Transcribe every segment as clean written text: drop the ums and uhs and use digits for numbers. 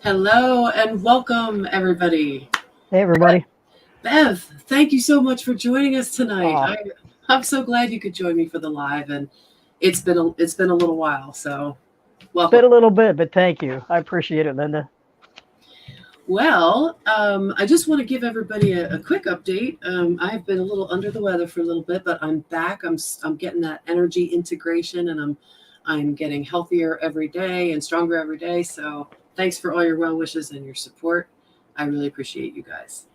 Hello and welcome, everybody. Hey, everybody. Bev, thank you so much for joining us tonight. Oh, I'm so glad you could join me for the live, and it's been a little while. So it's welcome. been a little bit, but thank you. I appreciate it, Linda. Well, I just want to give everybody a quick update. I've been a little under the weather for a little bit, but I'm back. I'm getting that energy integration, and I'm getting healthier every day and stronger every day. So thanks for all your well wishes and your support. I really appreciate you guys.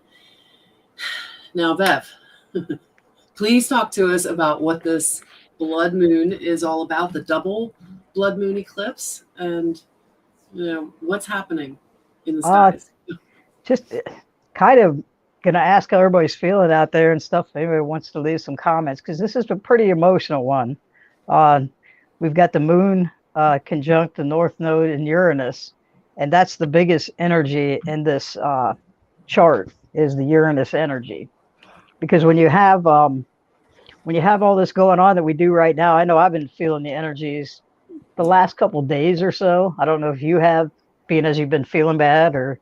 Now, Bev, please talk to us about what this blood moon is all about, the double blood moon eclipse, and what's happening in the Uh, skies. just kind of gonna ask how everybody's feeling out there and stuff. If anybody wants to leave some comments, because this is a pretty emotional one. Uh, we've got the moon conjunct the North Node in Uranus, and that's the biggest energy in this chart is the Uranus energy. Because when you have all this going on that we do right now, I know I've been feeling the energies the last couple of days or so. I don't know if you have, being as you've been feeling bad or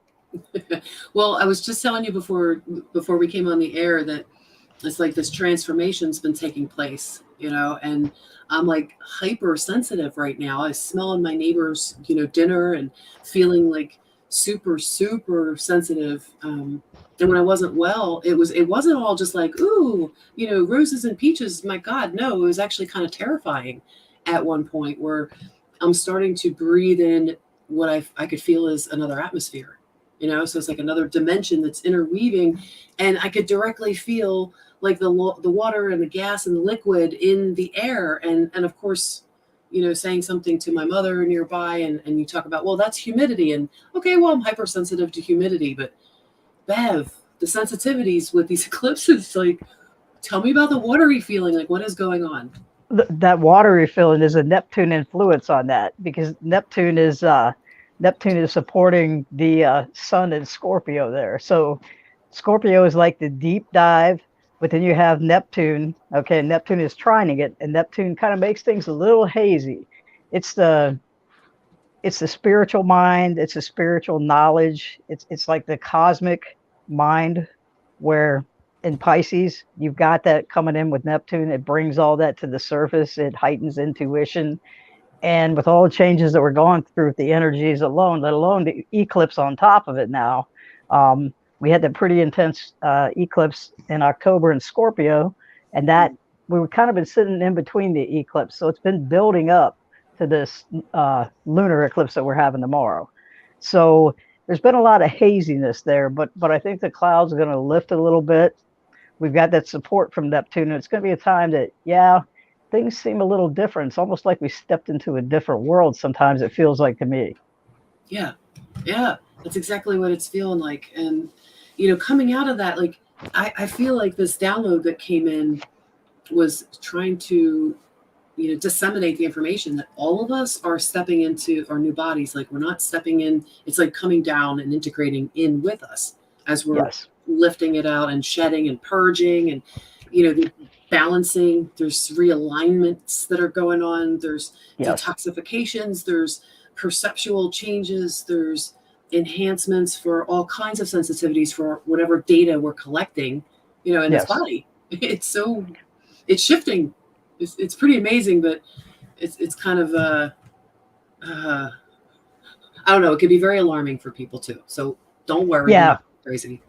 Well, I was just telling you before we came on the air that it's like this transformation's been taking place, and I'm like hypersensitive right now. I smell in my neighbor's, dinner and feeling like super, super sensitive. And when I wasn't well, it wasn't all just like, ooh, roses and peaches. My God, no, it was actually kind of terrifying at one point where I'm starting to breathe in what I could feel as another atmosphere. So it's like another dimension that's interweaving, and I could directly feel like the water and the gas and the liquid in the air, and of course, saying something to my mother nearby, and you talk about, well, that's humidity, and okay, well, I'm hypersensitive to humidity, but Bev, the sensitivities with these eclipses, like, tell me about the watery feeling, like what is going on? that watery feeling is a Neptune influence on that because Neptune is supporting the sun in Scorpio there. So Scorpio is like the deep dive, but then you have Neptune. Okay, Neptune is trining it, and Neptune kind of makes things a little hazy. It's the it's the spiritual mind, it's the spiritual knowledge, it's like the cosmic mind where in Pisces you've got that coming in with Neptune. It brings all that to the surface, it heightens intuition. And with all the changes that we're going through with the energies alone, let alone the eclipse on top of it now, we had that pretty intense eclipse in October in Scorpio, and that we were kind of been sitting in between the eclipse, so it's been building up to this lunar eclipse that we're having tomorrow. So there's been a lot of haziness there, but I think the clouds are going to lift a little bit. We've got that support from Neptune, and it's going to be a time that, yeah, things seem a little different. It's almost like we stepped into a different world. Sometimes it feels like to me. Yeah, yeah, that's exactly what it's feeling like. And coming out of that, like, I feel like this download that came in was trying to disseminate the information that all of us are stepping into our new bodies. Like, we're not stepping in, it's like coming down and integrating in with us as we're Yes, lifting it out and shedding and purging, and the balancing. There's realignments that are going on, there's yes, detoxifications, there's perceptual changes, there's enhancements for all kinds of sensitivities for whatever data we're collecting in this yes. body. It's shifting. It's pretty amazing, but it's kind of I don't know. It can be very alarming for people too. So don't worry, you're Yeah, not crazy.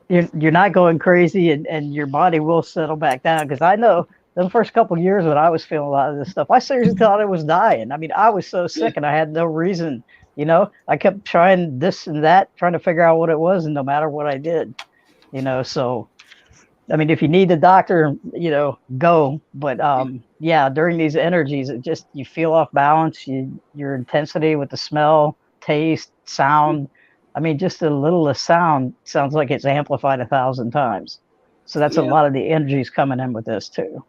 you're not going crazy, and your body will settle back down. Because I know the first couple of years when I was feeling a lot of this stuff, I seriously thought I was dying. I mean, I was so Yeah, sick, and I had no reason. I kept trying this and that, trying to figure out what it was, and no matter what I did, so I mean, if you need the doctor, go. But yeah, yeah, during these energies, it just you feel off balance. Your intensity with the smell, taste, sound. I mean, just a little of sound sounds like it's amplified 1,000 times. So that's a yeah. lot of the energies coming in with this too.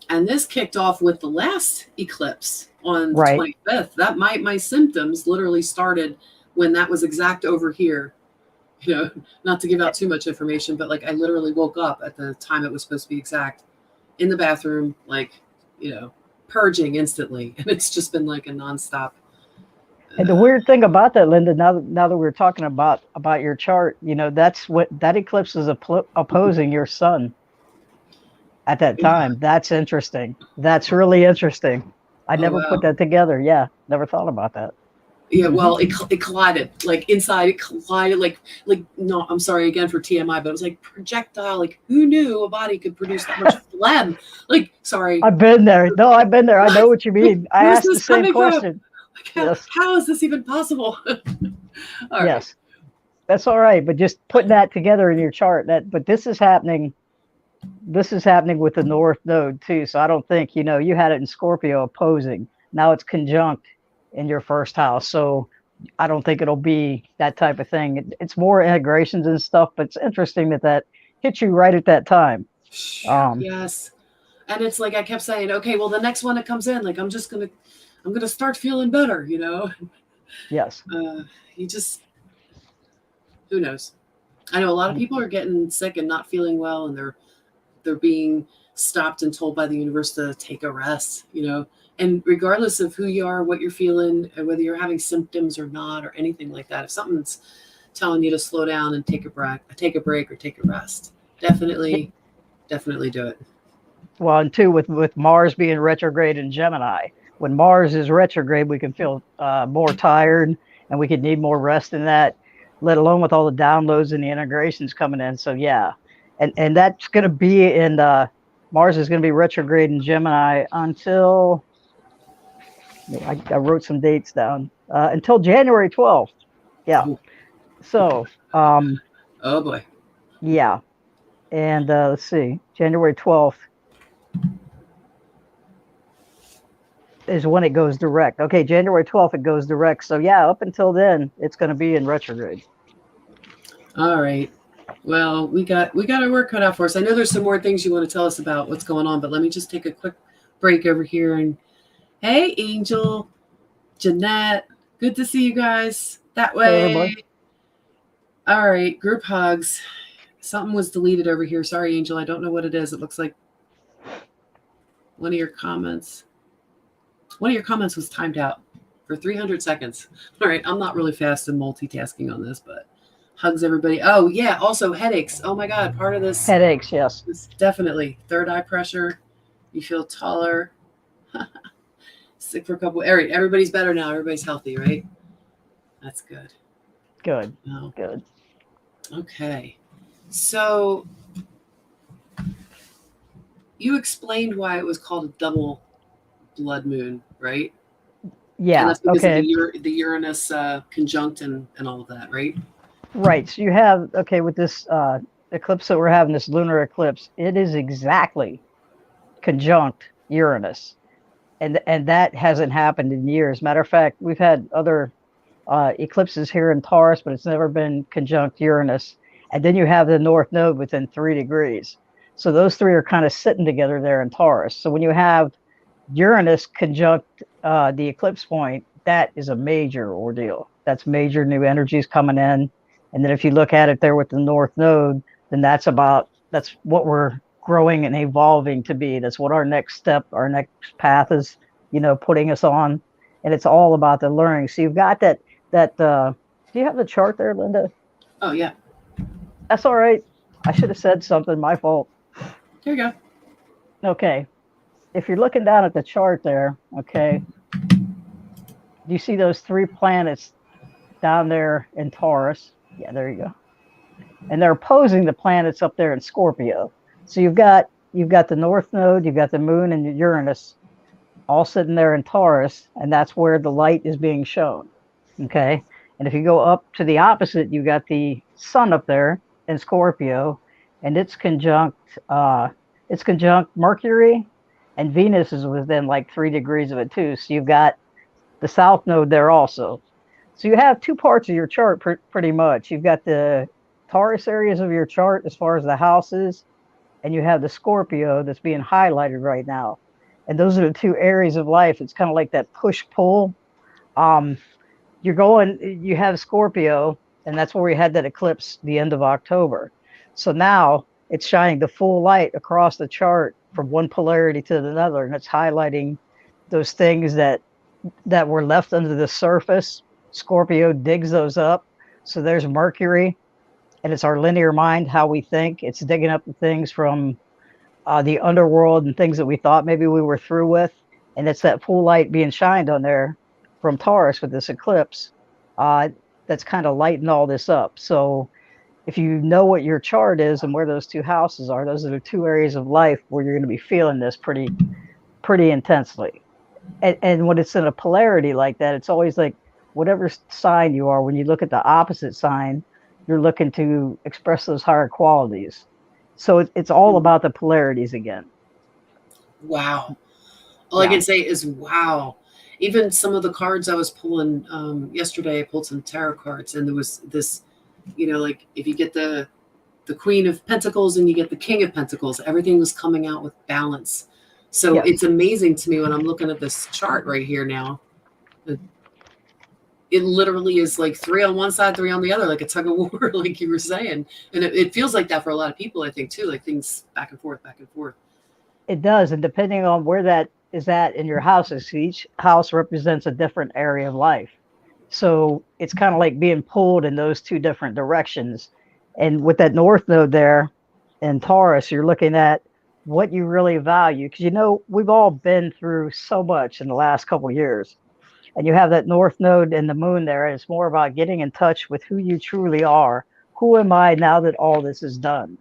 And this kicked off with the last eclipse on the Right. 25th. That my symptoms literally started when that was exact over here. You know, not to give out too much information, but like I literally woke up at the time it was supposed to be exact in the bathroom, like, you know, purging instantly. And it's just been like a nonstop And the weird thing about that, Linda, now that we're talking about your chart, that's what that eclipse is opposing your sun at that Yeah. time. That's interesting. That's really interesting. I Oh never put wow. that together. Yeah, never thought about that. Yeah, Hmm. well, it collided like inside. It collided like no. I'm sorry again for TMI, but it was like projectile. Like who knew a body could produce that much phlegm? Like sorry, I've been there. No, I've been there. I know what? what you Like mean. I where's asked the this same coming from? question. Like Yes, how is this even possible? All right. yes, that's all right. But just putting that together in your chart, but this is happening. This is happening with the North Node too. So I don't think, you had it in Scorpio opposing. Now it's conjunct in your first house. So I don't think it'll be that type of thing. It's more integrations and stuff, but it's interesting that hit you right at that time. Um, Yes. And it's like I kept saying, okay, well, the next one that comes in, like I'm gonna start feeling better, you know. yes. You just who knows? I know a lot of people are getting sick and not feeling well, and they're being stopped and told by the universe to take a rest, you know. And regardless of who you are, what you're feeling, and whether you're having symptoms or not, or anything like that, if something's telling you to slow down and take a break, or take a rest, definitely, definitely do it. Well, and two, with Mars being retrograde in Gemini, when Mars is retrograde, we can feel more tired and we could need more rest in that, let alone with all the downloads and the integrations coming in. So yeah, and that's going to be in Mars is going to be retrograde in Gemini until I wrote some dates down until January 12th. Yeah. Ooh, So oh boy. yeah, and let's see, January 12th is when it goes direct. Okay, January 12th it goes direct. So yeah, up until then it's going to be in retrograde. All right. Well, we got our work cut out for us. I know there's some more things you want to tell us about what's going on, but let me just take a quick break over here. And hey, Angel, Jeanette, good to see you guys that Hey everybody. way. All right, group hugs. Something was deleted over here. Sorry, Angel. I don't know what it is. It looks like one of your comments. One of your comments was timed out for 300 seconds. All right, I'm not really fast in multitasking on this, but hugs everybody. Oh yeah, also headaches. Oh my God, part of this Headaches, yes. is definitely third eye pressure. You feel taller. Sick for a couple. All right, everybody's better now. Everybody's healthy, right? That's good. Good. Oh, Good. okay. So you explained why it was called a double blood moon, right? And Yeah. that's because of Okay. the Uranus conjunct and all of that, right? Right. So you have, okay, with this eclipse that we're having, this lunar eclipse, it is exactly conjunct Uranus. And that hasn't happened in years. Matter of fact, we've had other eclipses here in Taurus, but it's never been conjunct Uranus. And then you have the North Node within 3 degrees. So those three are kind of sitting together there in Taurus. So when you have Uranus conjunct the eclipse point, that is a major ordeal. That's major new energies coming in. And then if you look at it there with the North Node, then that's what we're growing and evolving to be. That's what our next step, our next path is, putting us on. And it's all about the learning. So you've got that do you have the chart there, Linda? Oh yeah. That's all right. I should have said something, my fault. Here you go. Okay. If you're looking down at the chart there, okay, do you see those 3 planets down there in Taurus? Yeah, there you go. And they're opposing the planets up there in Scorpio. So you've got the North Node, you've got the Moon and Uranus all sitting there in Taurus, and that's where the light is being shown. Okay. And if you go up to the opposite, you've got the Sun up there in Scorpio, and it's conjunct Mercury, and Venus is within like 3 degrees of it too. So you've got the South Node there also. So you have two parts of your chart pretty much. You've got the Taurus areas of your chart as far as the houses, and you have the Scorpio that's being highlighted right now. And those are the two areas of life. It's kind of like that push pull. Um, you have Scorpio, and that's where we had that eclipse the end of October. So now it's shining the full light across the chart from one polarity to another, and it's highlighting those things that that were left under the surface. Scorpio digs those up. So there's Mercury, and it's our linear mind, how we think. It's digging up the things from the underworld and things that we thought maybe we were through with. And it's that full light being shined on there from Taurus with this eclipse that's kind of lighting all this up. So if you know what your chart is and where those two houses are, those are the two areas of life where you're going to be feeling this pretty intensely. And when it's in a polarity like that, it's always like whatever sign you are, when you look at the opposite sign, you're looking to express those higher qualities. So it's all about the polarities again. Wow. All I can say is wow. Even some of the cards I was pulling yesterday, I pulled some tarot cards, and there was this, like if you get the Queen of Pentacles and you get the King of Pentacles, everything was coming out with balance. So it's amazing to me when I'm looking at this chart right here now. It literally is like 3 on one side, 3 on the other, like a tug of war, like you were saying. And it feels like that for a lot of people, I think, too, like things back and forth, back and forth. It does. And depending on where that is at in your houses, each house represents a different area of life. So it's kind of like being pulled in those two different directions. And with that north node there in Taurus, you're looking at what you really value. Because, we've all been through so much in the last couple of years. And you have that north node and the moon there. And it's more about getting in touch with who you truly are. Who am I now that all this is done?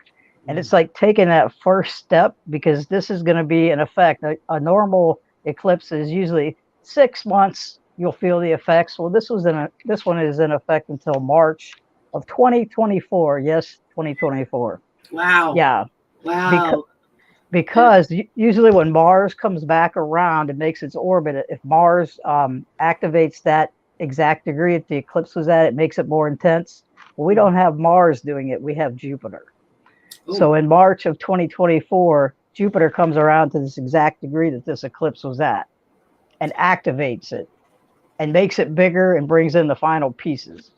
And it's like taking that first step, because this is going to be an effect. A normal eclipse is usually 6 months. You'll feel the effects. Well, this one is in effect until March of 2024. Yes, 2024. Wow. Yeah. Wow. Because usually when Mars comes back around and makes its orbit, if Mars activates that exact degree that the eclipse was at, it makes it more intense. Well, we don't have Mars doing it. We have Jupiter. Ooh. So in March of 2024, Jupiter comes around to this exact degree that this eclipse was at and activates it and makes it bigger and brings in the final pieces.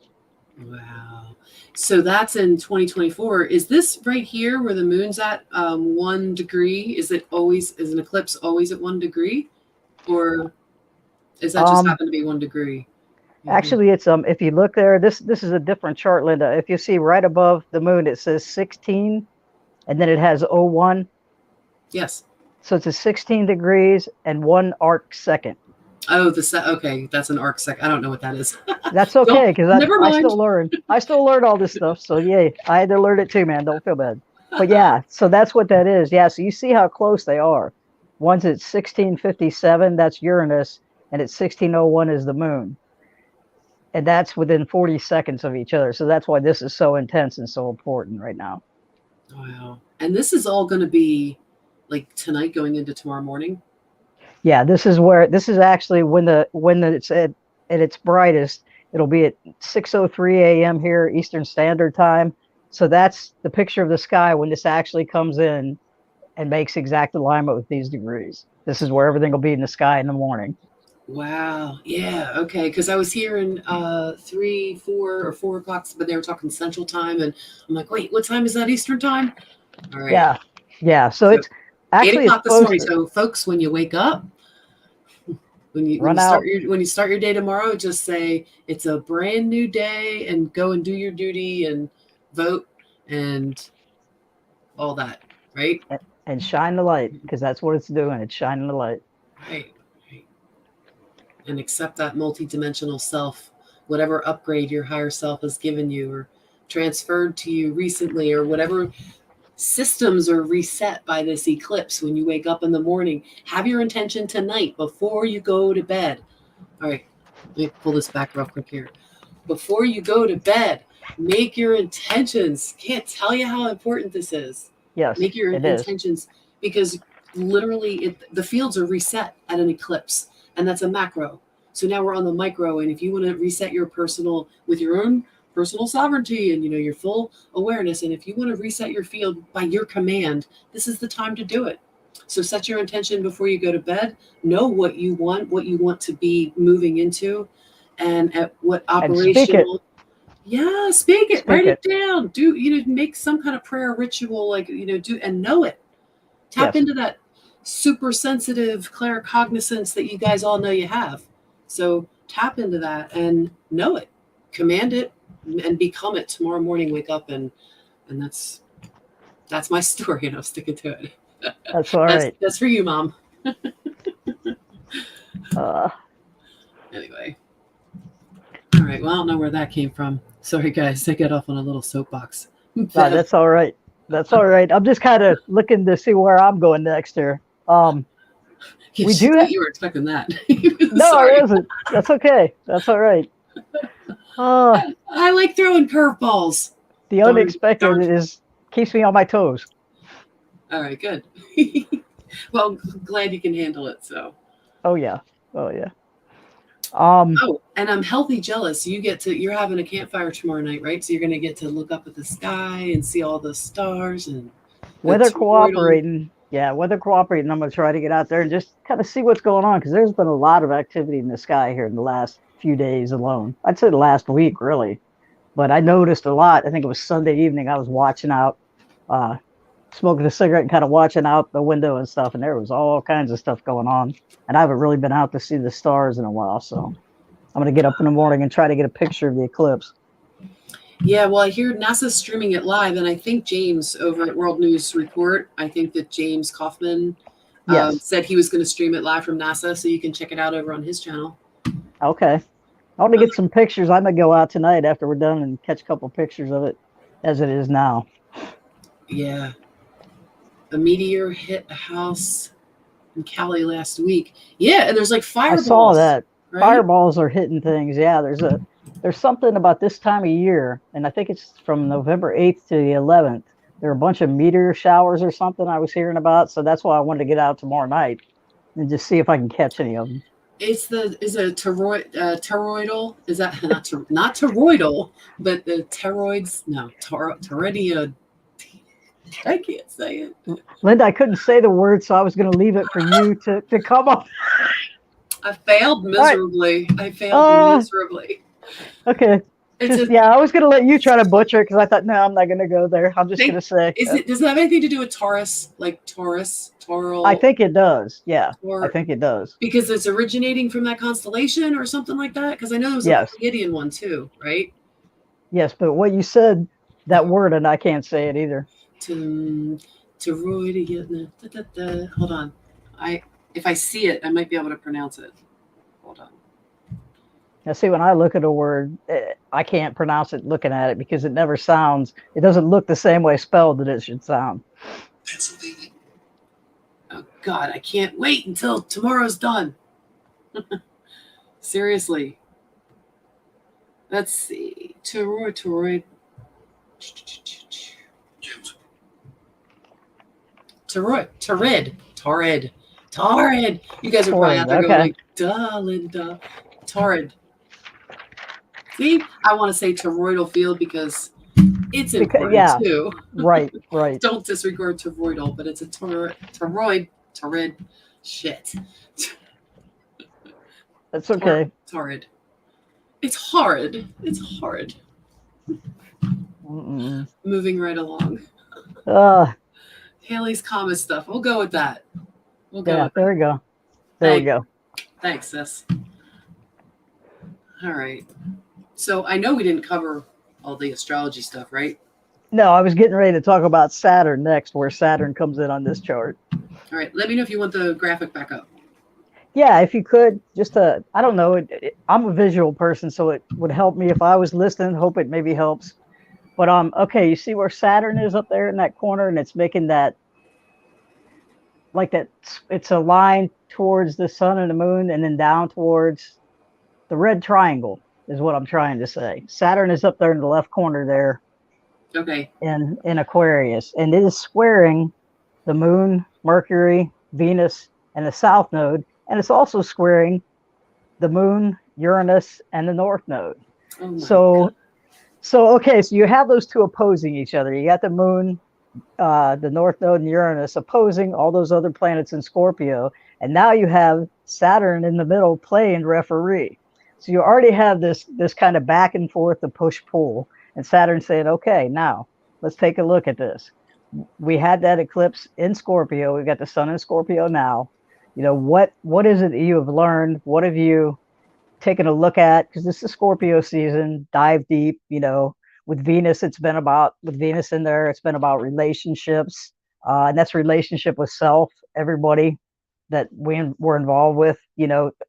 Wow. So that's in 2024. Is this right here where the moon's at 1 degree? Is an eclipse always at 1 degree? Or is that just happen to be 1 degree? Actually, it's if you look there, this is a different chart, Lynda. If you see right above the moon, it says 16, and then it has 01. Yes. So it's a 16 degrees and 1 arc second. Oh, okay, that's an arc second. I don't know what that is. That's okay, because I still learn. I still learn all this stuff. So yeah, I had to learn it too, man. Don't feel bad. But yeah, so that's what that is. Yeah, so you see how close they are. One's at 1657, that's Uranus, and at 1601 is the moon. And that's within 40 seconds of each other. So that's why this is so intense and so important right now. Wow. And this is all going to be like tonight going into tomorrow morning? Yeah, this is actually when it's at its brightest. It'll be at 6:03 a.m. here Eastern Standard Time. So that's the picture of the sky when this actually comes in and makes exact alignment with these degrees. This is where everything will be in the sky in the morning. Wow. Yeah. Okay. Because I was hearing 3, 4, or 4 o'clock, but they were talking Central Time, and I'm like, wait, what time is that Eastern Time? All right. Yeah. So it's actually 8 o'clock this morning. So, folks, when you wake up, when you start your day tomorrow, just say it's a brand new day and go and do your duty and vote and all that, right? And shine the light, because that's what it's doing. It's shining the light. Right. And accept that multidimensional self, whatever upgrade your higher self has given you or transferred to you recently, or whatever systems are reset by this eclipse. When you wake up in the morning, have your intention tonight before you go to bed. All right, let me pull this back real quick here. Before you go to bed, make your intentions. Can't tell you how important this is. Yes, make your intentions, because literally the fields are reset at an eclipse, and that's a macro. So now we're on the micro, and if you want to reset your personal with your own personal sovereignty and your full awareness, and if you want to reset your field by your command, this is the time to do it. So set your intention before you go to bed. Know what you want to be moving into, and at what operational. Speak it. Write it down. Do make some kind of prayer ritual, like do, and know it. Tap into that super sensitive claircognizance that you guys all know you have. So tap into that and know it, command it, and become it. Tomorrow morning, wake up and that's my story, and I'm sticking to it. That's all right. That's for you, Mom. Uh, Anyway. All right. Well, I don't know where that came from. Sorry, guys. I got off on a little soapbox. no, that's all right. That's all right. I'm just kind of looking to see where I'm going next here. Yeah, We she do thought have, you were expecting that. no, Sorry. I wasn't. That's okay. That's all right. I like throwing curveballs. The Darn, unexpected darn. is keeps me on my toes. All right, good. Well, glad you can handle it. So. Oh yeah. Oh yeah. Um, Oh, and I'm healthy jealous. You're having a campfire tomorrow night, right? So you're gonna get to look up at the sky and see all the stars and the weather toroidal. cooperating. Yeah, weather cooperating. I'm gonna try to get out there and just kind of see what's going on because there's been a lot of activity in the sky here in the last few days alone. I'd say the last week really, but I noticed a lot. I think it was Sunday evening. I was watching out, uh, smoking a cigarette and kind of watching out the window and stuff, and there was all kinds of stuff going on. And I haven't really been out to see the stars in a while, so I'm gonna get up in the morning and try to get a picture of the eclipse. Yeah, well, I hear NASA's streaming it live, and I think James over at World News Report, I think that James Kaufman Yes. said he was going to stream it live from NASA, so you can check it out over on his channel. Okay. I want to get some pictures. I'm gonna go out tonight after we're done and catch a couple pictures of it as it is now. Yeah, a meteor hit a house in Cali last week. Yeah, and there's like fireballs. I saw that. Right? Fireballs are hitting things. Yeah, there's something about this time of year, and I think it's from November 8th to the 11th. There are a bunch of meteor showers or something I was hearing about, so that's why I wanted to get out tomorrow night and just see if I can catch any of them. Is a toroidal? Is that not toroidal, but the toroids? No, toroidal. I can't say it. Lynda, I couldn't say the word, so I was going to leave it for you to come up. I failed miserably. Right. I failed miserably. Okay. Yeah, I was going to let you try to butcher it because I thought, no, I'm not going to go there. I'm just going to say. Does it have anything to do with Taurus? Like Taurus? Toral? I think it does. Yeah, I think it does. Because it's originating from that constellation or something like that? Because I know there was a Pleiadian one too, right? Yes, but what you said, that word, and I can't say it either. Hold on. If I see it, I might be able to pronounce it. Hold on. Now, see, when I look at a word, I can't pronounce it looking at it because it never sounds, it doesn't look the same way spelled that it should sound. Pennsylvania. Oh, God, I can't wait until tomorrow's done. Seriously. Let's see. Toroid. Torrid. You guys are probably out there going like, duh, Lynda. Torrid. See, I want to say toroidal field because it's important too. Right. Don't disregard toroidal, but it's a torrid. Shit. That's okay. Torrid. It's horrid. Moving right along. Haley's Comet stuff. We'll go with that. There we go. There we go. Thanks, sis. All right. So I know we didn't cover all the astrology stuff, right? No, I was getting ready to talk about Saturn next, where Saturn comes in on this chart. All right. Let me know if you want the graphic back up. Yeah, if you could, just I don't know. I'm a visual person, so it would help me if I was listening. Hope it maybe helps. But okay, you see where Saturn is up there in that corner, and it's making that, like that. It's a line towards the sun and the moon, and then down towards the red triangle is what I'm trying to say. Saturn is up there in the left corner there. Okay. In Aquarius, and it is squaring the moon, Mercury, Venus, and the south node, and it's also squaring the moon, Uranus, and the north node. Oh so okay, so you have those two opposing each other. You got the moon, the north node, and Uranus opposing all those other planets in Scorpio, and now you have Saturn in the middle playing referee. So you already have this kind of back and forth, the push-pull, and Saturn saying, okay, now let's take a look at this. We had that eclipse in Scorpio. We've got the sun in Scorpio now. You know, what is it that you have learned? What have you taking a look at, because this is Scorpio season, dive deep, with Venus, with Venus in there, it's been about relationships. And that's relationship with self, everybody that we're involved with.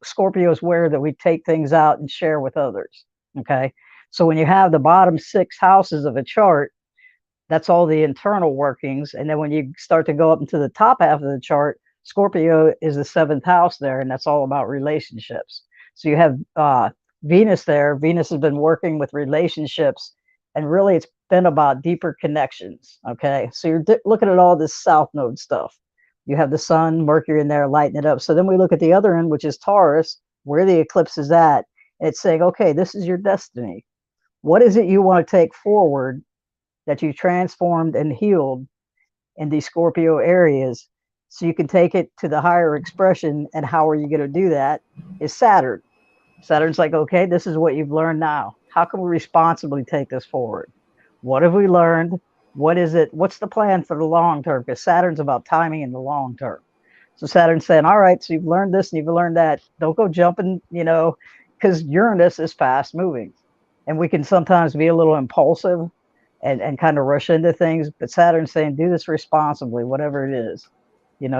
Scorpio is where that we take things out and share with others. Okay. So when you have the bottom 6 houses of a chart, that's all the internal workings. And then when you start to go up into the top half of the chart, Scorpio is the 7th house there, and that's all about relationships. So you have Venus there. Venus has been working with relationships, and really it's been about deeper connections. Okay. So you're looking at all this South Node stuff. You have the Sun, Mercury in there lighting it up. So then we look at the other end, which is Taurus, where the eclipse is at. It's saying, okay, this is your destiny. What is it you want to take forward that you transformed and healed in these Scorpio areas, so you can take it to the higher expression? And how are you going to do that? Is Saturn. Saturn's like, okay, this is what you've learned now. How can we responsibly take this forward? What have we learned? What is it? What's the plan for the long term? Because Saturn's about timing in the long term. So Saturn's saying, all right, so you've learned this and you've learned that. Don't go jumping, because Uranus is fast moving. And we can sometimes be a little impulsive and kind of rush into things. But Saturn's saying, do this responsibly, whatever it is.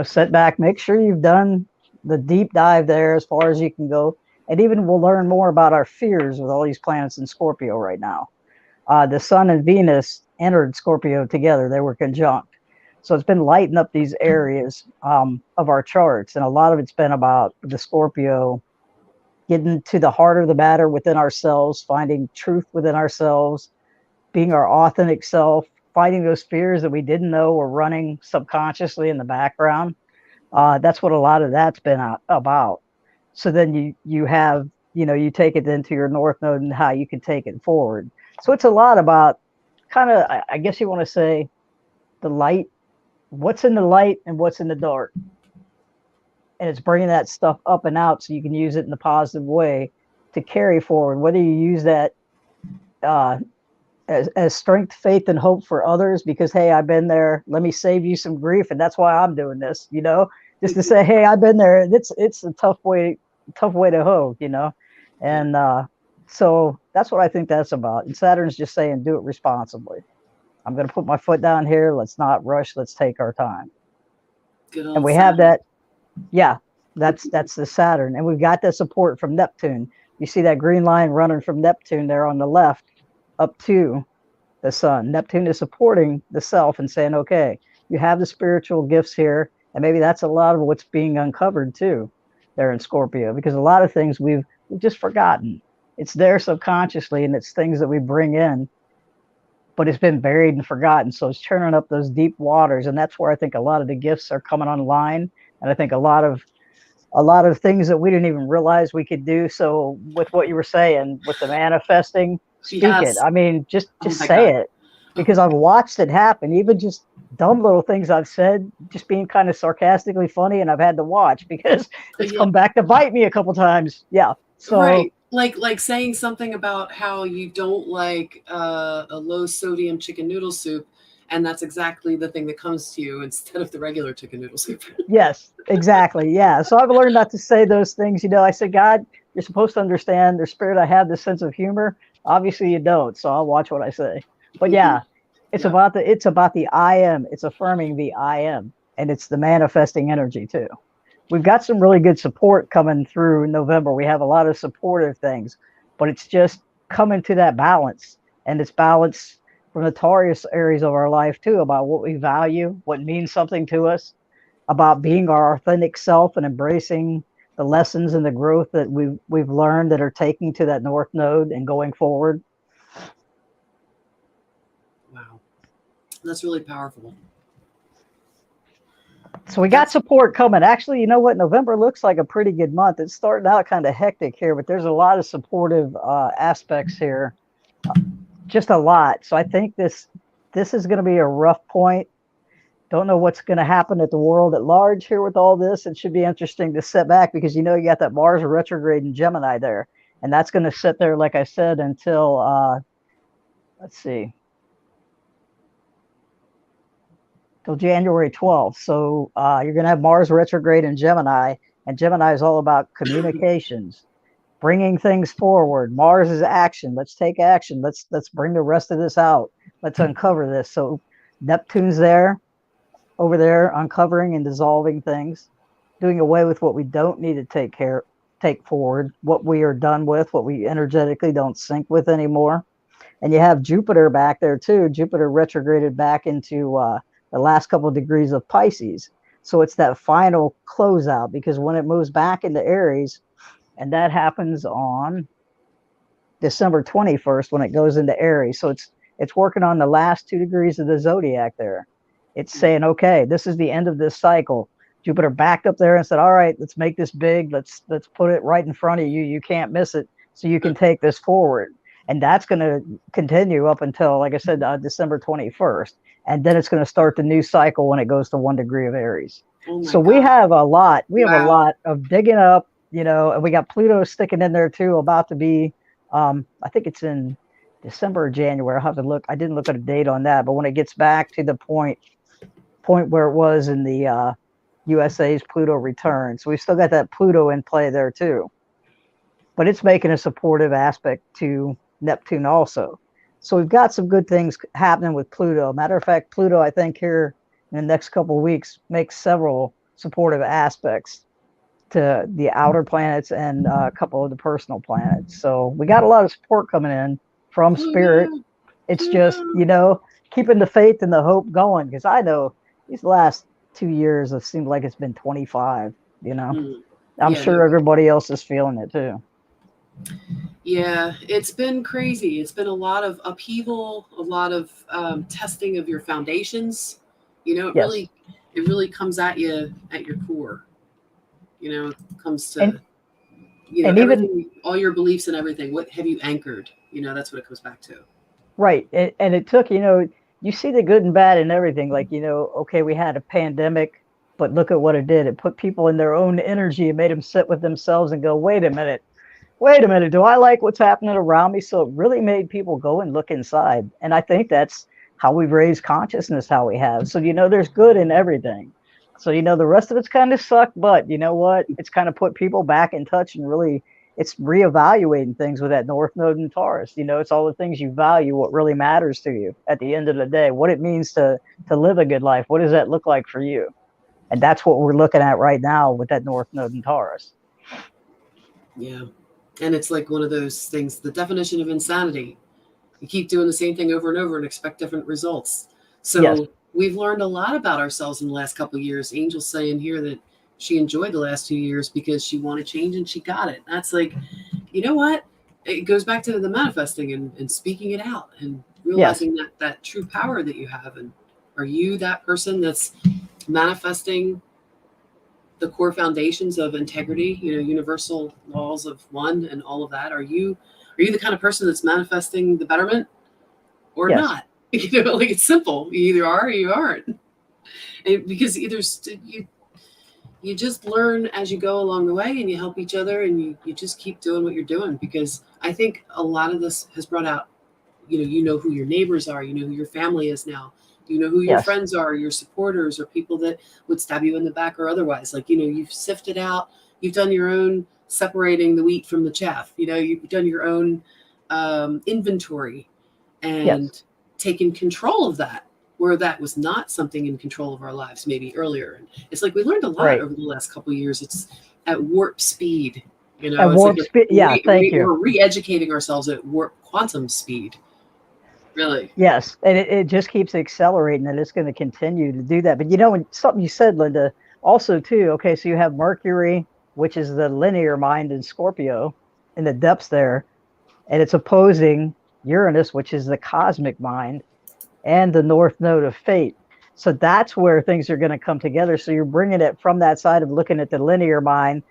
Sit back, make sure you've done the deep dive there as far as you can go. And even we'll learn more about our fears with all these planets in Scorpio right now. The Sun and Venus entered Scorpio together. They were conjunct. So it's been lighting up these areas of our charts. And a lot of it's been about the Scorpio getting to the heart of the matter within ourselves, finding truth within ourselves, being our authentic self, fighting those fears that we didn't know were running subconsciously in the background. That's what a lot of that's been about. So then you have, you take it into your North Node and how you can take it forward. So it's a lot about kind of, I guess you want to say, the light, what's in the light and what's in the dark. And it's bringing that stuff up and out so you can use it in a positive way to carry forward, whether you use that as strength, faith, and hope for others, because, hey, I've been there. Let me save you some grief. And that's why I'm doing this, just to say, hey, I've been there. It's a tough way to hoe, And so that's what I think that's about. And Saturn's just saying, do it responsibly. I'm going to put my foot down here. Let's not rush. Let's take our time. Good old And we Saturn. have that. Yeah, that's the Saturn. And we've got the support from Neptune. You see that green line running from Neptune there on the left up to the Sun. Neptune is supporting the self and saying, okay, you have the spiritual gifts here. And maybe that's a lot of what's being uncovered too there in Scorpio, because a lot of things we've just forgotten. It's there subconsciously, and it's things that we bring in, but it's been buried and forgotten. So it's churning up those deep waters. And that's where I think a lot of the gifts are coming online. And I think a lot of things that we didn't even realize we could do. So with what you were saying, with the manifesting, speak it. I mean, just say it, because I've watched it happen. Even just dumb little things I've said, just being kind of sarcastically funny, and I've had to watch because it's come back to bite me a couple times. Yeah. So right. Like saying something about how you don't like a low sodium chicken noodle soup, and that's exactly the thing that comes to you instead of the regular chicken noodle soup. Yes, exactly. Yeah. So I've learned not to say those things. I said, God, you're supposed to understand their spirit. I have this sense of humor. Obviously you don't. So I'll watch what I say. But yeah, it's about the I am. It's affirming the I am, and it's the manifesting energy too. We've got some really good support coming through in November. We have a lot of supportive things, but it's just coming to that balance, and it's balance from the Taurus areas of our life too, about what we value, what means something to us, about being our authentic self and embracing the lessons and the growth that we've learned that are taking to that North Node and going forward. Wow, that's really powerful. So we got support coming. Actually, you know what? November looks like a pretty good month. It's starting out kind of hectic here, but there's a lot of supportive aspects here. Just a lot. So I think this is going to be a rough point. Don't know what's going to happen at the world at large here with all this. It should be interesting to sit back, because you got that Mars retrograde in Gemini there, and that's going to sit there, like I said, until let's see, till January 12th. So you're going to have Mars retrograde in Gemini, and Gemini is all about communications. bringing things forward. Mars is action. Let's take action. Let's bring the rest of this out. Let's uncover this. So Neptune's there, over there, uncovering and dissolving things, doing away with what we don't need to take forward, what we are done with, what we energetically don't sync with anymore. And you have Jupiter back there too. Jupiter retrograded back into the last couple of degrees of Pisces. So it's that final closeout, because when it moves back into Aries, and that happens on December 21st when it goes into Aries. So it's working on the last 2 degrees of the zodiac there. It's saying, okay, this is the end of this cycle. Jupiter backed up there and said, all right, let's make this big. Let's put it right in front of you. You can't miss it. So you can take this forward. And that's going to continue up until, like I said, December 21st. And then it's going to start the new cycle when it goes to 1 degree of Aries. Oh my So God. we have a lot. We have a Wow. lot of digging up, and we got Pluto sticking in there too, about to be, I think it's in December or January. I'll have to look. I didn't look at a date on that, but when it gets back to the point where it was in the USA's Pluto return. So we still got that Pluto in play there too. But it's making a supportive aspect to Neptune also. So we've got some good things happening with Pluto. Matter of fact, Pluto, I think here in the next couple of weeks, makes several supportive aspects to the outer planets and a couple of the personal planets. So we got a lot of support coming in from Spirit. It's just, keeping the faith and the hope going, because I know these last 2 years have seemed like it's been 25, I'm sure everybody else is feeling it too. Yeah, it's been crazy. It's been a lot of upheaval, a lot of testing of your foundations. It really comes at you at your core. It comes to, and everything, all your beliefs and everything. What have you anchored? That's what it comes back to. Right. And it took, you see the good and bad in everything. Like, okay, we had a pandemic, but look at what it did. It put people in their own energy and made them sit with themselves and go, wait a minute, do I like what's happening around me? So it really made people go and look inside. And I think that's how we've raised consciousness, how we have. So, there's good in everything. So, the rest of it's kind of sucked, but you know what? It's kind of put people back in touch, and really it's reevaluating things with that North Node in Taurus. It's all the things you value, what really matters to you at the end of the day, what it means to live a good life. What does that look like for you? And that's what we're looking at right now with that North Node in Taurus. Yeah. And it's like one of those things, the definition of insanity. You keep doing the same thing over and over and expect different results. So we've learned a lot about ourselves in the last couple of years. Angel's saying here that she enjoyed the last 2 years because she wanted change and she got it. That's like, you know what? It goes back to the manifesting and speaking it out and realizing that true power that you have. And are you that person that's manifesting the core foundations of integrity, universal laws of one and all of that? Are you the kind of person that's manifesting the betterment or not? Like, it's simple. You either are or you aren't. And because either you just learn as you go along the way, and you help each other, and you just keep doing what you're doing. Because I think a lot of this has brought out, you know who your neighbors are, who your family is now. You know who your friends are, your supporters, or people that would stab you in the back or otherwise. Like, you've sifted out, you've done your own separating the wheat from the chaff. You've done your own inventory and taken control of that, where that was not something in control of our lives maybe earlier. And it's like we learned a lot over the last couple of years. It's at warp speed. At warp speed. Yeah, thank you. We're re-educating ourselves at warp quantum speed. Really? Yes. And it just keeps accelerating, and it's going to continue to do that. But when something you said, Lynda, also too, okay, so you have Mercury, which is the linear mind in Scorpio, in the depths there, and it's opposing Uranus, which is the cosmic mind, and the North Node of fate. So that's where things are going to come together. So you're bringing it from that side of looking at the linear mind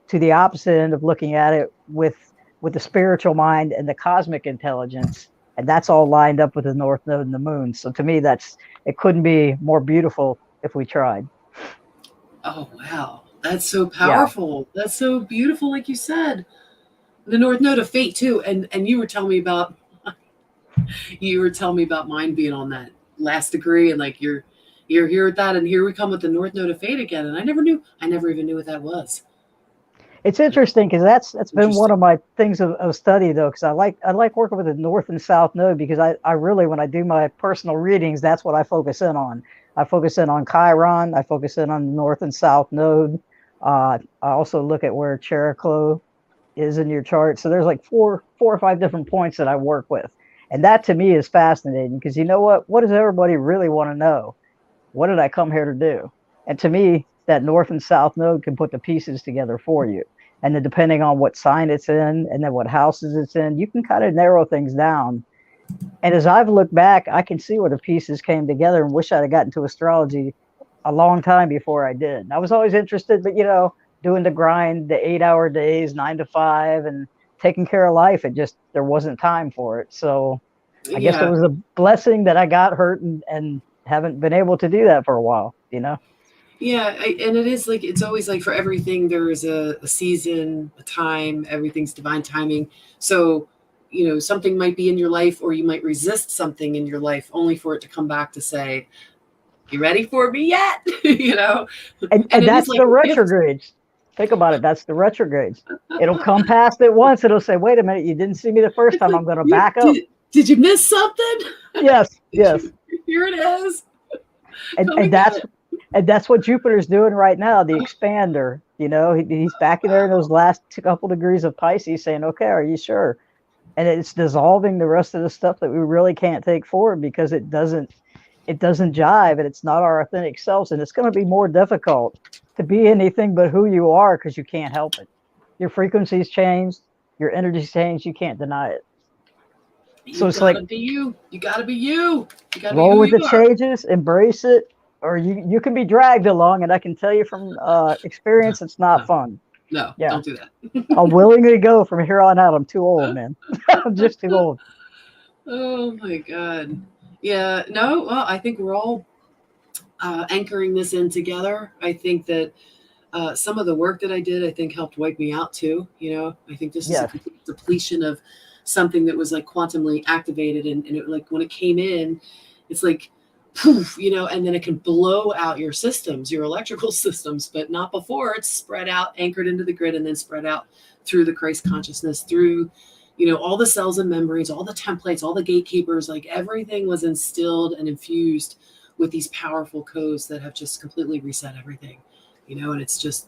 to the opposite end of looking at it with the spiritual mind and the cosmic intelligence. And that's all lined up with the North Node and the moon. So to me, it couldn't be more beautiful if we tried. Oh, wow. That's so powerful. Yeah. That's so beautiful. Like you said, the North Node of fate too. And you were telling me about, mine being on that last degree, and like you're here with that. And here we come with the North Node of fate again. And I never even knew what that was. It's interesting because that's been one Interesting. of my things of study though, because I like working with the north and south node because I really, when I do my personal readings, that's what I focus in on. I focus in on Chiron. I focus in on the north and south node. I also look at where Cheroklo is in your chart. So there's like four or five different points that I work with, and that to me is fascinating because you know what? What does everybody really want to know? What did I come here to do? And to me, that north and south node can put the pieces together for you. And then depending on what sign it's in and then what houses it's in, you can kind of narrow things down. And as I've looked back, I can see where the pieces came together and wish I'd have gotten to astrology a long time before I did. I was always interested, but doing the grind, the 8-hour days, 9 to 5, and taking care of life, it just, there wasn't time for it. So I guess it Yeah. was a blessing that I got hurt and haven't been able to do that for a while. Yeah, and it is like it's always like for everything there is a season, a time. Everything's divine timing. So something might be in your life, or you might resist something in your life, only for it to come back to say, "You ready for me yet?" And And it is that's like the a gift. retrogrades. Think about it. That's the retrogrades. It'll come past it once. It'll say, "Wait a minute, you didn't see me the first It's time. like I'm going to you back up." did you miss something? Yes, Did yes. you? Here it is. And Come and and get that's it. and that's what Jupiter's doing right now. The expander. He's back in there in those last couple degrees of Pisces, saying, "Okay, are you sure?" And it's dissolving the rest of the stuff that we really can't take forward because it doesn't jive and it's not our authentic selves, and it's going to be more difficult to be anything but who you are because you can't help it. Your frequency's changed, your energy's changed, you can't deny it. So You it's like gotta be you. You gotta be you. You gotta be roll who with you the are. changes, embrace it, or you can be dragged along, and I can tell you from No, experience it's not no, fun. no, Yeah, don't do that. I'll willingly go from here on out. I'm too old, man. I'm just too old. Oh my God. Yeah, no, well, I think we're all anchoring this in together. I think that some of the work that I did, I think helped wipe me out too. I think this is a Yes, complete depletion of something that was like quantumly activated. And it, like when it came in, it's like poof, and then it can blow out your systems, your electrical systems, but not before it's spread out, anchored into the grid, and then spread out through the Christ consciousness, through all the cells and membranes, all the templates, all the gatekeepers, like everything was instilled and infused with these powerful codes that have just completely reset everything, and it's and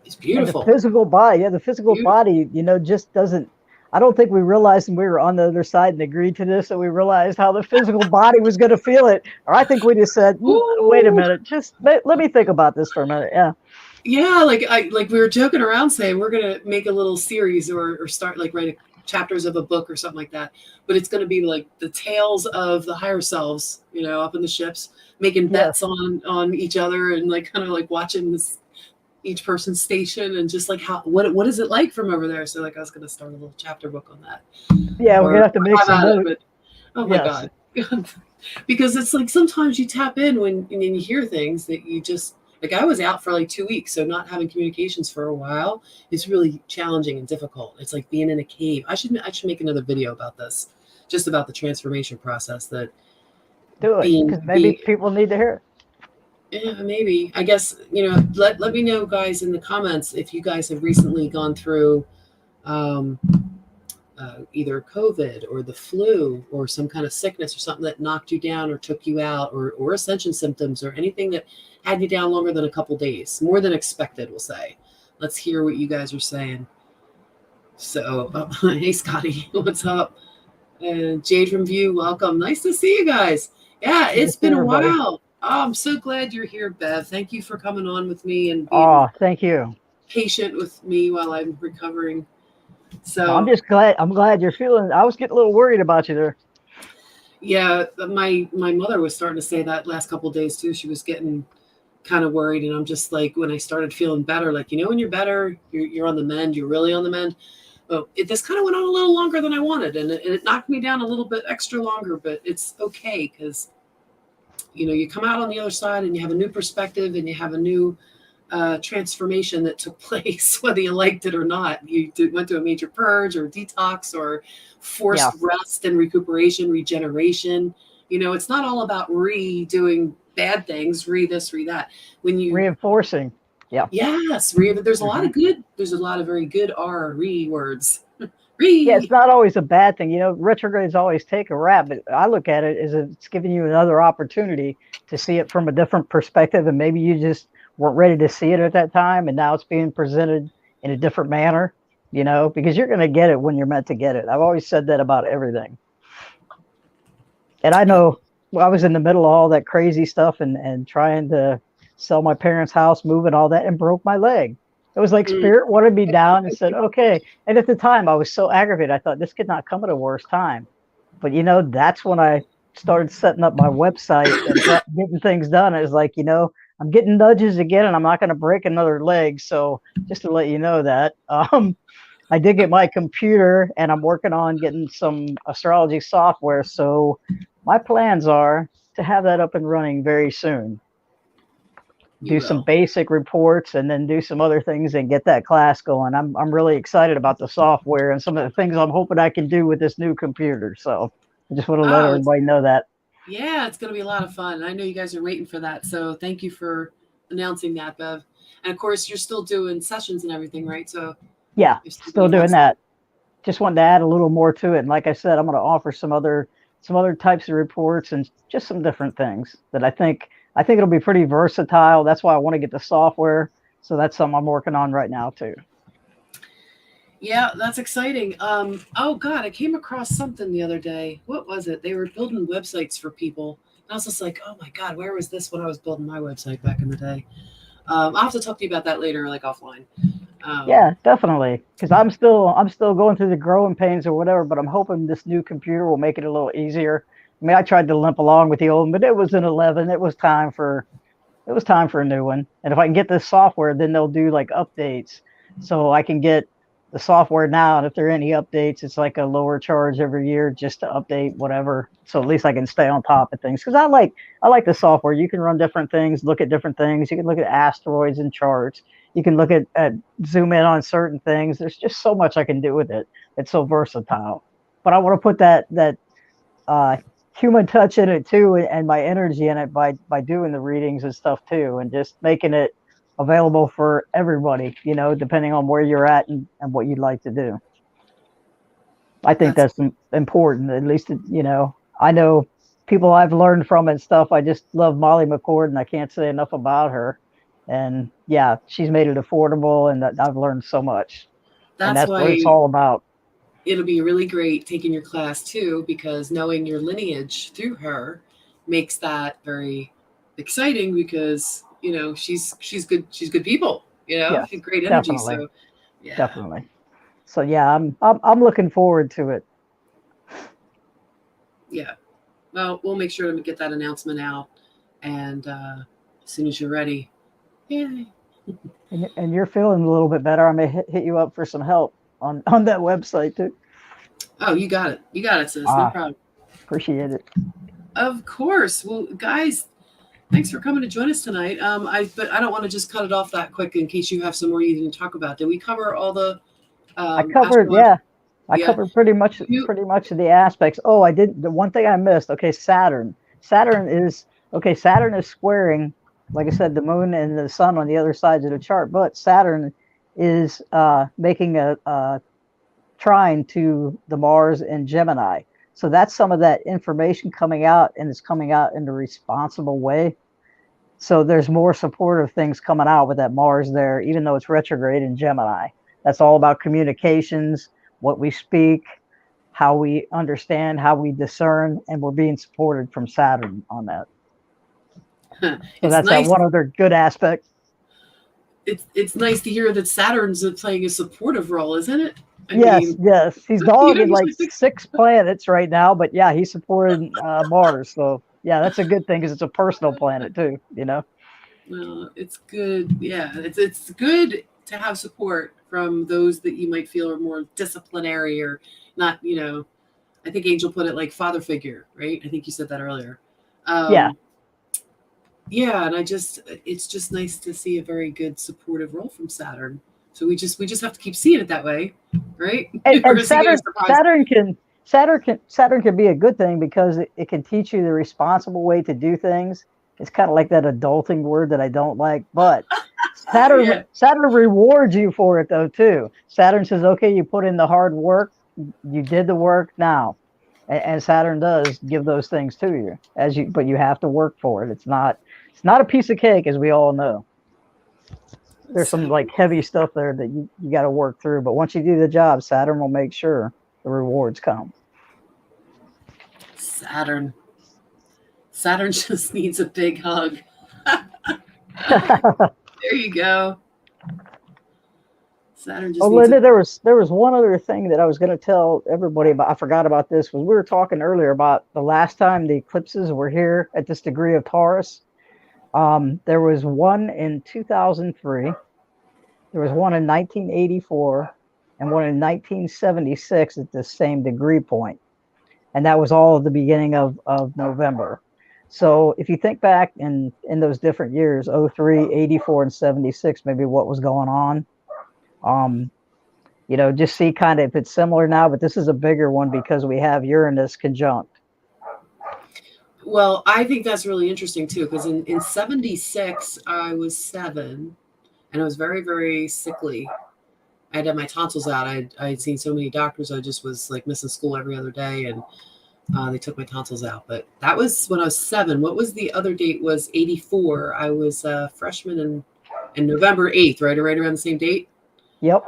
the beautiful. physical body, yeah, the physical Beautiful. body, just doesn't. I don't think we realized when we were on the other side and agreed to this that we realized how the physical body was going to feel it. Or I think we just said, "Wait a Ooh. minute, just let me think about this for a minute." Yeah, Yeah, like we were joking around saying we're gonna make a little series, or start like write chapters of a book or something like that. But it's gonna be like the tales of the higher selves, up in the ships, making yes, bets on each other, and like kind of like watching this each person's station, and just like what is it like from over there. So like I was gonna start a little chapter book on that, yeah. We're or gonna have to make have some at it. notes. But oh my Yes, God. Because it's like sometimes you tap in when you hear things that you just like. I was out for like 2 weeks, so not having communications for a while is really challenging and difficult. It's like being in a cave. I should make another video about this, just about the transformation process. That do it being because maybe being people need to hear it. yeah, maybe. I guess, let me know, guys, in the comments if you guys have recently gone through um, either COVID or the flu or some kind of sickness or something that knocked you down or took you out, or ascension symptoms or anything that had you down longer than a couple days, more than expected, we'll say. Let's hear what you guys are saying. So, hey, Scotty, what's up? And Jade from View, welcome. Nice to see you guys. Yeah, Good to it's see been a everybody. while. Oh, I'm so glad you're here, Bev. Thank you for coming on with me and being Oh, thank you. patient with me while I'm recovering. Well, I'm So, just glad. I'm glad you're feeling. I was getting a little worried about you there. yeah, my mother was starting to say that last couple of days too. She was getting kind of worried, and I'm just like, when I started feeling better, like when you're better, you're on the mend, you're really on the mend. Oh, this kind of went on a little longer than I wanted, and it knocked me down a little bit extra longer, but it's okay because you come out on the other side and you have a new perspective and you have a new transformation that took place, whether you liked it or not. Went through a major purge or detox or Yeah, forced rest and recuperation, regeneration. It's not all about redoing bad things, re this, re that. When you reinforcing. Yeah. Yes, there's a lot of good. There's a lot of very good words. Yeah, it's Re. not always a bad thing. Retrogrades always take a rap, but I look at it as it's giving you another opportunity to see it from a different perspective. And maybe you just weren't ready to see it at that time. And now it's being presented in a different manner, because you're going to get it when you're meant to get it. I've always said that about everything. And I Yeah. know I was in the middle of all that crazy stuff and trying to sell my parents' house, moving all that, and broke my leg. It was like Mm. spirit wanted me down and said, okay. And at the time, I was so aggravated. I thought this could not come at a worse time. But, that's when I started setting up my website and getting things done. It was like, I'm getting nudges again, and I'm not going to break another leg. So just to let you know that. I did get my computer, and I'm working on getting some astrology software. So my plans are to have that up and running very soon. You Do some will. basic reports and then do some other things and get that class going. I'm really excited about the software and some of the things I'm hoping I can do with this new computer. So I just want to let Oh, everybody know that. yeah, it's going to be a lot of fun. I know you guys are waiting for that. So thank you for announcing that, Bev. And of course, you're still doing sessions and everything, right? So Yeah, you're still still doing doing lots. that. Just wanted to add a little more to it. And like I said, I'm going to offer some other types of reports and just some different things that I think it'll be pretty versatile. That's why I want to get the software. So that's something I'm working on right now too. Yeah, that's exciting. Oh God, I came across something the other day. What was it? They were building websites for people. And I was just like, oh my God, where was this when I was building my website back in the day? I'll have to talk to you about that later, like offline. Um, Yeah, definitely. Because I'm still going through the growing pains or whatever, but I'm hoping this new computer will make it a little easier. I mean, I tried to limp along with the old one, but it was an 11. It was time for a new one. And if I can get this software, then they'll do like updates. So I can get the software now. And if there are any updates, it's like a lower charge every year just to update whatever. So at least I can stay on top of things. Because I like the software. You can run different things, look at different things. You can look at asteroids and charts. You can look at zoom in on certain things. There's just so much I can do with it. It's so versatile. But I want to put that uh, human touch in it too, and my energy in it by doing the readings and stuff too, and just making it available for everybody, depending on where you're at and what you'd like to do. I think that's that's important. At least, I know people I've learned from and stuff. I just love Molly McCord, and I can't say enough about her. And yeah, she's made it affordable, and I've learned so much. And that's that's what it's why all about. it'll be really great taking your class too, because knowing your lineage through her makes that very exciting because she's good. She's good people. Yes, Great energy. definitely, So yeah. definitely. So yeah, I'm looking forward to it. Yeah. Well, we'll make sure to get that announcement out, and as soon as you're ready, yay. And you're feeling a little bit better. I may hit you up for some help on that website too. Oh, you got it. You got it, sis. No Ah, problem. appreciate it. Of course. Well, guys, thanks for coming to join us tonight. But I don't want to just cut it off that quick in case you have some more you didn't talk about. Did we cover all the I covered, astrological? yeah, I Yeah. covered pretty much You. pretty much of the aspects. Oh, I did the one thing I missed. Okay, Saturn. Saturn is squaring, like I said, the moon and the sun on the other sides of the chart, but Saturn is making a trine to the Mars and Gemini. So that's some of that information coming out, and it's coming out in a responsible way. So there's more supportive things coming out with that Mars there, even though it's retrograde in Gemini. That's all about communications, what we speak, how we understand, how we discern, and we're being supported from Saturn on that. So It's that's that nice. one other good aspect. It's nice to hear that Saturn's playing a supportive role, isn't it? I Yes, mean, yes. He's you don't dogging like usually think. 6 planets right now, but yeah, he's supporting Mars. So yeah, that's a good thing because it's a personal planet too. Well, it's good. Yeah, it's good to have support from those that you might feel are more disciplinary or not. I think Angel put it like father figure, right? I think you said that earlier. Yeah. Um, yeah, and it's just nice to see a very good supportive role from Saturn. So we just have to keep seeing it that way, right? And, We're and gonna see Saturn a surprise. Saturn can be a good thing because it can teach you the responsible way to do things. It's kind of like that adulting word that I don't like, but Yeah. Saturn rewards you for it though too. Saturn says, okay, you put in the hard work, you did the work now. And Saturn does give those things to you but you have to work for it. It's not a piece of cake, as we all know. There's some Saturn. like heavy stuff there that you got to work through. But once you do the job, Saturn will make sure the rewards come. Saturn. Saturn just needs a big hug. There you go. Saturn just Oh, needs a. Lynda, there was one other thing that I was going to tell everybody about. I forgot about this. Was we were talking earlier about the last time the eclipses were here at this degree of Taurus. There was one in 2003. There was one in 1984 and one in 1976 at the same degree point. And that was all at the beginning of November. So if you think back in those different years, 03, 84, and 76, maybe what was going on, um, just see kind of if it's similar now, but this is a bigger one because we have Uranus conjunct. Well, I think that's really interesting too, because in 76, I was 7 and I was very, very sickly. I had my tonsils out. I had seen so many doctors. I just was like missing school every other day, and they took my tonsils out. But that was when I was 7. What was the other date? Was 84. I was a freshman in November 8th, right around the same date. Yep.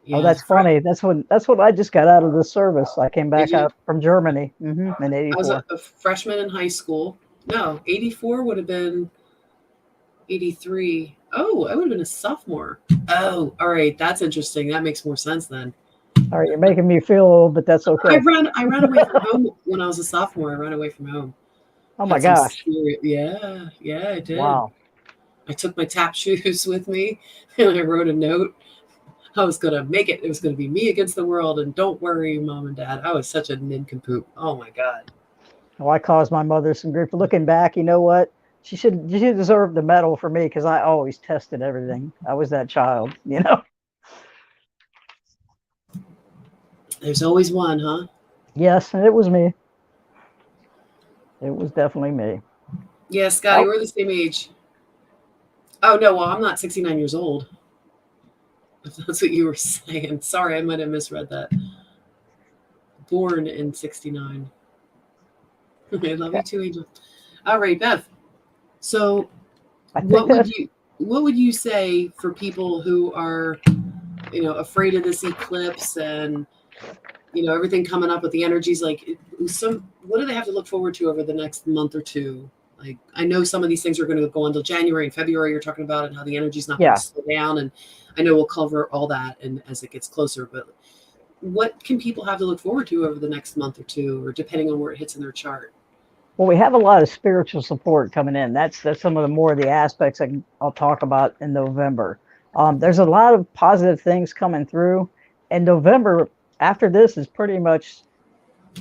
Yeah. Oh, that's funny. That's when I just got out of the service. I came back out from Germany in I was 84. a freshman in high school. No, 84 would have been 83. Oh, I would have been a sophomore. Oh, all right. That's interesting. That makes more sense then. All right, you're making me feel old, but that's okay. I ran away from home when I was a sophomore. I ran away from home. Oh my gosh. Yeah, I did. Wow. I took my tap shoes with me and I wrote a note. I was going to make it. It was going to be me against the world. And don't worry, mom and dad. I was such a nincompoop. Oh my God. Well, I caused my mother some grief. Looking back, you know what? She deserve the medal for me because I always tested everything. I was that child, There's always one, huh? Yes, and it was me. It was definitely me. Yeah, Scotty, we're the same age. Oh, no, well, I'm not 69 years old. If that's what you were saying. Sorry, I might have misread that. Born in 69. I love you too, Angel. All right, Bev. So what would you say for people who are, afraid of this eclipse and everything coming up with the energies? Like, what do they have to look forward to over the next month or two? Like, I know some of these things are going to go until January and February. You're talking about, and how the energy's not going to slow down. And I know we'll cover all that and as it gets closer. But what can people have to look forward to over the next month or two, or depending on where it hits in their chart? Well, we have a lot of spiritual support coming in. That's some of the more of the aspects I'll talk about in November. There's a lot of positive things coming through. And November, after this, is pretty much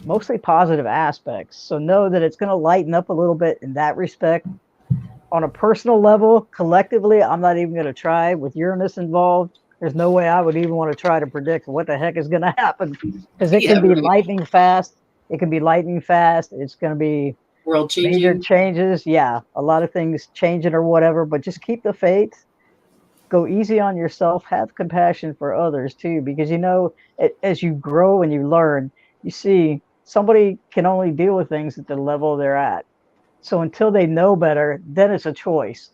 mostly positive aspects. So know that it's going to lighten up a little bit in that respect. On a personal level, collectively, I'm not even going to try. With Uranus involved, there's no way I would even want to try to predict what the heck is going to happen, because it can be lightning fast. It can be lightning fast. It's going to be world changing, major changes. Yeah, a lot of things changing or whatever, but just keep the faith. Go easy on yourself. Have compassion for others too, because as you grow and you learn, you see somebody can only deal with things at the level they're at. So until they know better, then it's a choice,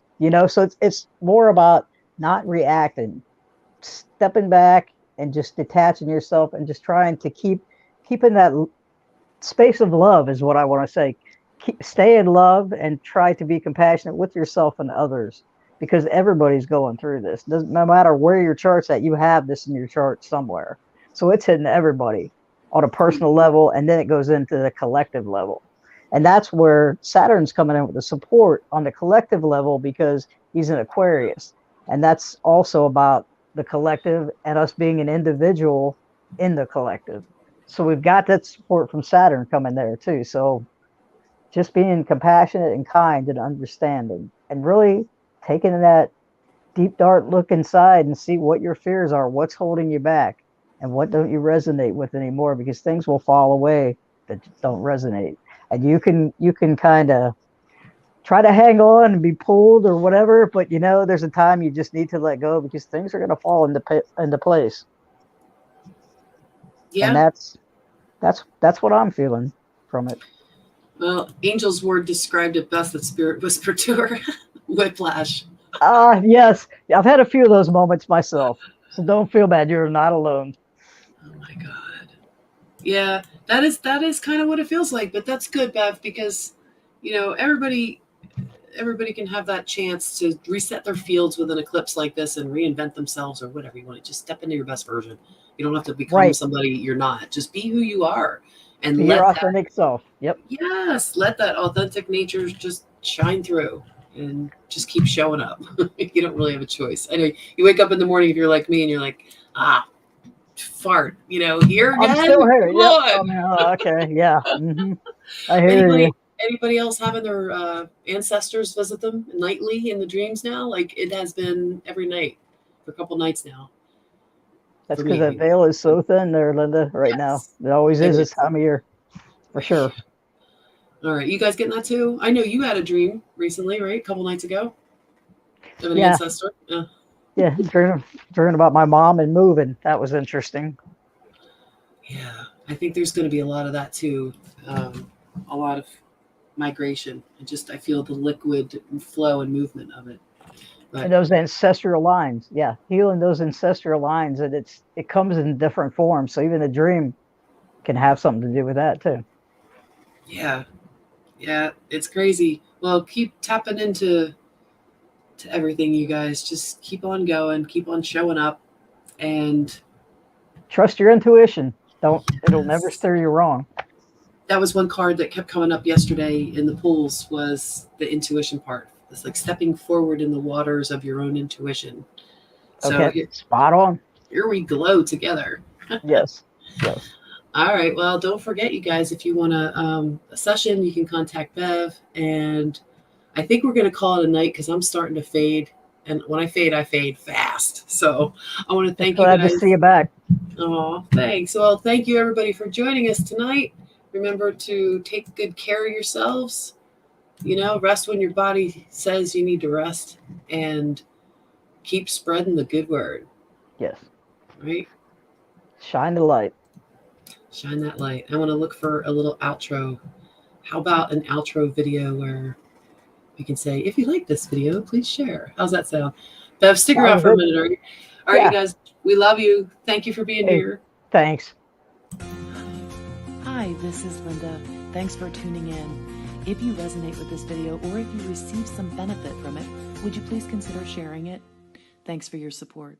so it's more about not reacting, stepping back and just detaching yourself and just trying to keep in that space of love is what I want to say. Stay in love and try to be compassionate with yourself and others, because everybody's going through this. No matter where your chart's at, you have this in your chart somewhere. So it's hitting everybody on a personal level, and then it goes into the collective level. And that's where Saturn's coming in with the support on the collective level, because he's an Aquarius. And that's also about the collective and us being an individual in the collective. So we've got that support from Saturn coming there too. So just being compassionate and kind and understanding, and really taking that deep, dark look inside and see what your fears are, what's holding you back, and what don't you resonate with anymore, because things will fall away that don't resonate. And you can kind of try to hang on and be pulled or whatever, but there's a time you just need to let go because things are going to fall into place. Yeah. And that's what I'm feeling from it. Well, Angel's word described it best that Spirit whispered to her. Whiplash. Yes. I've had a few of those moments myself. So don't feel bad. You're not alone. Oh my God. Yeah, that is kind of what it feels like, but that's good, Bev, because everybody can have that chance to reset their fields with an eclipse like this and reinvent themselves or whatever you want to. Just step into your best version. You don't have to become somebody you're not. Just be who you are and be let your authentic self. Yep. Yes, let that authentic nature just shine through and just keep showing up. You don't really have a choice. I know you wake up in the morning if you're like me and you're like, fart, here again. I'm still here. Come Yep. on. Okay. Yeah. Mm-hmm. I hear you. Anybody else having their ancestors visit them nightly in the dreams now? Like it has been every night for a couple nights now. That's because that veil is so thin there, Lynda, right now. It always is this time of year, for sure. All right. You guys getting that too? I know you had a dream recently, right? A couple nights ago of an ancestor. Yeah, dreaming about my mom and moving. That was interesting. Yeah, I think there's going to be a lot of that too. A lot of migration. I feel the liquid flow and movement of it. But, and those ancestral lines, healing those ancestral lines, and it comes in different forms. So even a dream can have something to do with that too. Yeah, it's crazy. Well, keep tapping into everything, you guys. Just keep on going, keep on showing up, and trust your intuition. It'll never steer you wrong. That was one card that kept coming up yesterday in the pools was the intuition part. It's like stepping forward in the waters of your own intuition. So spot on. Here we glow together. Yes. All right. Well, don't forget, you guys, if you want a session, you can contact Bev. And I think we're going to call it a night because I'm starting to fade. And when I fade fast. So I want to thank you guys. Glad to see you back. Oh, thanks. Well, thank you, everybody, for joining us tonight. Remember to take good care of yourselves. Rest when your body says you need to rest. And keep spreading the good word. Yes. Right? Shine the light. Shine that light. I want to look for a little outro. How about an outro video where we can say, if you like this video, please share. How's that sound? Bev, stick around for a minute. All right, you guys. We love you. Thank you for being here. Thanks. Hi, this is Lynda. Thanks for tuning in. If you resonate with this video or if you receive some benefit from it, would you please consider sharing it? Thanks for your support.